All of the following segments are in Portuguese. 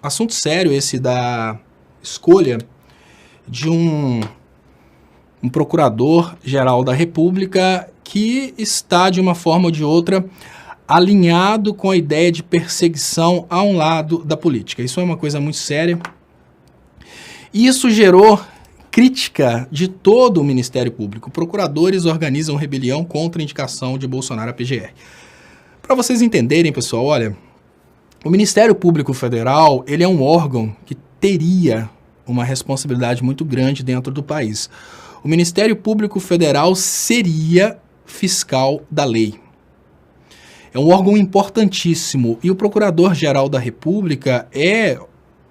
assunto sério esse da escolha de um procurador-geral da República que está, de uma forma ou de outra, alinhado com a ideia de perseguição a um lado da política. Isso é uma coisa muito séria. E isso gerou crítica de todo o Ministério Público. Procuradores organizam rebelião contra a indicação de Bolsonaro à PGR. Para vocês entenderem, pessoal, olha, o Ministério Público Federal, ele é um órgão que teria uma responsabilidade muito grande dentro do país. O Ministério Público Federal seria fiscal da lei. É um órgão importantíssimo e o Procurador-Geral da República é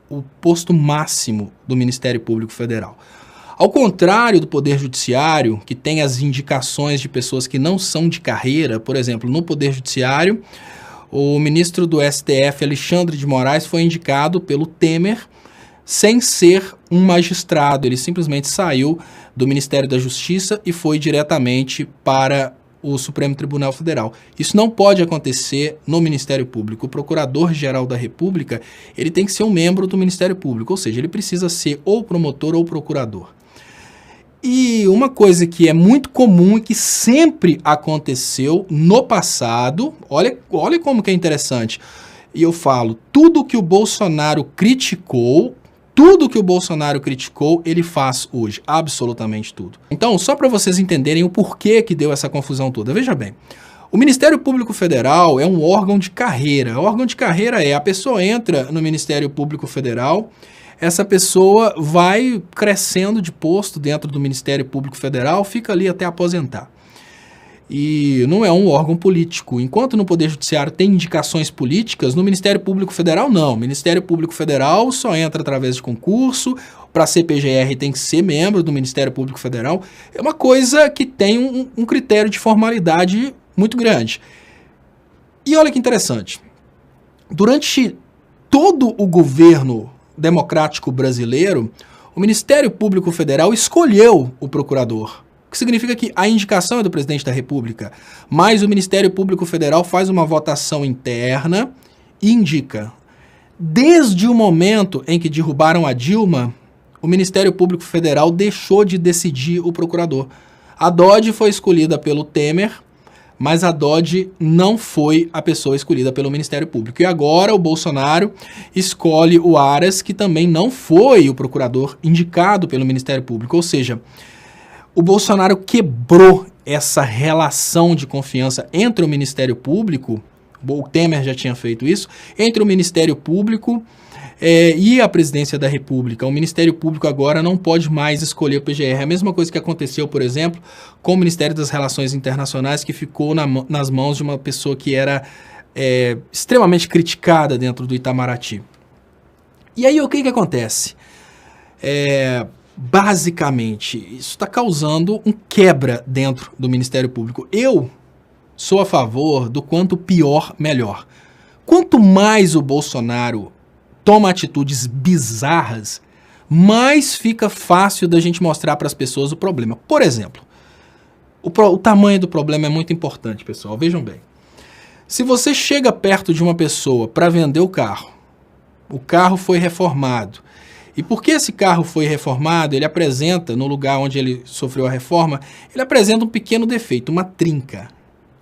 o posto máximo do Ministério Público Federal. Ao contrário do Poder Judiciário, que tem as indicações de pessoas que não são de carreira, por exemplo, no Poder Judiciário, o ministro do STF, Alexandre de Moraes, foi indicado pelo Temer sem ser um magistrado. Ele simplesmente saiu do Ministério da Justiça e foi diretamente para o Supremo Tribunal Federal. Isso não pode acontecer no Ministério Público. O Procurador-Geral da República, ele tem que ser um membro do Ministério Público, ou seja, ele precisa ser ou promotor ou procurador. E uma coisa que é muito comum e que sempre aconteceu no passado, olha como que é interessante, e eu falo, tudo que o Bolsonaro criticou, ele faz hoje, absolutamente tudo. Então, só para vocês entenderem o porquê que deu essa confusão toda, veja bem, o Ministério Público Federal é um órgão de carreira. O órgão de carreira é, a pessoa entra no Ministério Público Federal, essa pessoa vai crescendo de posto dentro do Ministério Público Federal, fica ali até aposentar. E não é um órgão político. Enquanto no Poder Judiciário tem indicações políticas, no Ministério Público Federal não. O Ministério Público Federal só entra através de concurso, para ser PGR tem que ser membro do Ministério Público Federal. É uma coisa que tem um critério de formalidade muito grande. E olha que interessante, durante todo o governo democrático brasileiro, o Ministério Público Federal escolheu o procurador. O que significa que a indicação é do presidente da República, mas o Ministério Público Federal faz uma votação interna e indica. Desde o momento em que derrubaram a Dilma, o Ministério Público Federal deixou de decidir o procurador. A Dodge foi escolhida pelo Temer, mas a Dodge não foi a pessoa escolhida pelo Ministério Público. E agora o Bolsonaro escolhe o Aras, que também não foi o procurador indicado pelo Ministério Público. Ou seja, o Bolsonaro quebrou essa relação de confiança entre o Ministério Público, o Temer já tinha feito isso, entre o Ministério Público e a Presidência da República. O Ministério Público agora não pode mais escolher o PGR. A mesma coisa que aconteceu, por exemplo, com o Ministério das Relações Internacionais, que ficou nas mãos de uma pessoa que era extremamente criticada dentro do Itamaraty. E aí o que acontece? Basicamente, isso está causando um quebra dentro do Ministério Público. Eu sou a favor do quanto pior, melhor. Quanto mais o Bolsonaro toma atitudes bizarras, mais fica fácil da gente mostrar para as pessoas o problema. Por exemplo, o tamanho do problema é muito importante, pessoal. Vejam bem. Se você chega perto de uma pessoa para vender o carro foi reformado. E porque esse carro foi reformado, ele apresenta, no lugar onde ele sofreu a reforma, ele apresenta um pequeno defeito, uma trinca.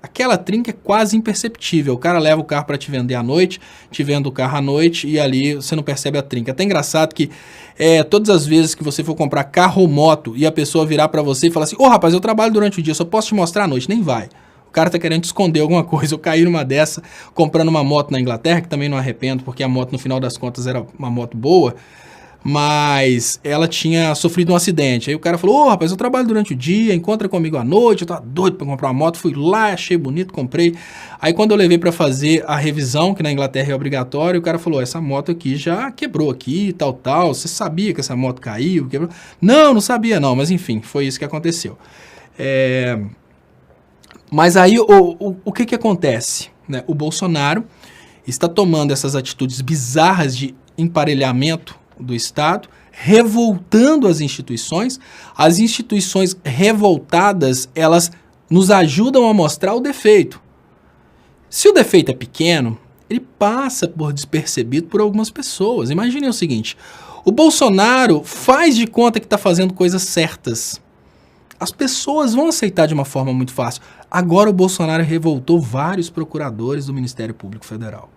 Aquela trinca é quase imperceptível. O cara leva o carro para te vender à noite, te vende o carro à noite e ali você não percebe a trinca. É até engraçado que todas as vezes que você for comprar carro ou moto e a pessoa virar para você e falar assim, rapaz, eu trabalho durante o dia, só posso te mostrar à noite. Nem vai. O cara tá querendo te esconder alguma coisa. Eu caí numa dessa, comprando uma moto na Inglaterra, que também não arrependo, porque a moto no final das contas era uma moto boa, mas ela tinha sofrido um acidente. Aí o cara falou, rapaz, eu trabalho durante o dia, encontra comigo à noite, eu tava doido pra comprar uma moto, fui lá, achei bonito, comprei. Aí quando eu levei pra fazer a revisão, que na Inglaterra é obrigatório, o cara falou, essa moto aqui já quebrou aqui, tal, você sabia que essa moto caiu, quebrou? Não sabia não, mas enfim, foi isso que aconteceu. Mas aí o que acontece? Né? O Bolsonaro está tomando essas atitudes bizarras de emparelhamento do Estado, revoltando as instituições revoltadas, elas nos ajudam a mostrar o defeito. Se o defeito é pequeno, ele passa por despercebido por algumas pessoas. Imaginem o seguinte, o Bolsonaro faz de conta que está fazendo coisas certas. As pessoas vão aceitar de uma forma muito fácil. Agora o Bolsonaro revoltou vários procuradores do Ministério Público Federal.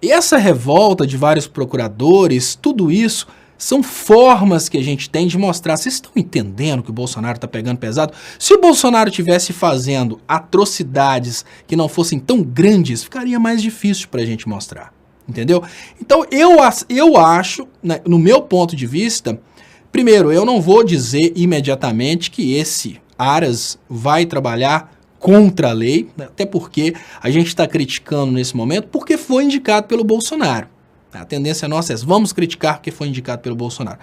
E essa revolta de vários procuradores, tudo isso, são formas que a gente tem de mostrar. Vocês estão entendendo que o Bolsonaro está pegando pesado? Se o Bolsonaro estivesse fazendo atrocidades que não fossem tão grandes, ficaria mais difícil para a gente mostrar. Entendeu? Então eu acho, né, no meu ponto de vista, primeiro, eu não vou dizer imediatamente que esse Aras vai trabalhar contra a lei, né, até porque a gente está criticando nesse momento porque foi indicado pelo Bolsonaro. A tendência nossa é, vamos criticar porque foi indicado pelo Bolsonaro.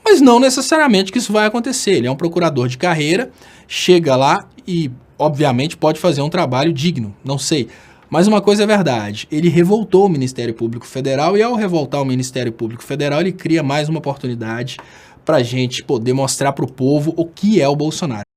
Mas não necessariamente que isso vai acontecer. Ele é um procurador de carreira, chega lá e, obviamente, pode fazer um trabalho digno, não sei. Mas uma coisa é verdade, ele revoltou o Ministério Público Federal e ao revoltar o Ministério Público Federal, ele cria mais uma oportunidade para a gente poder mostrar para o povo o que é o Bolsonaro.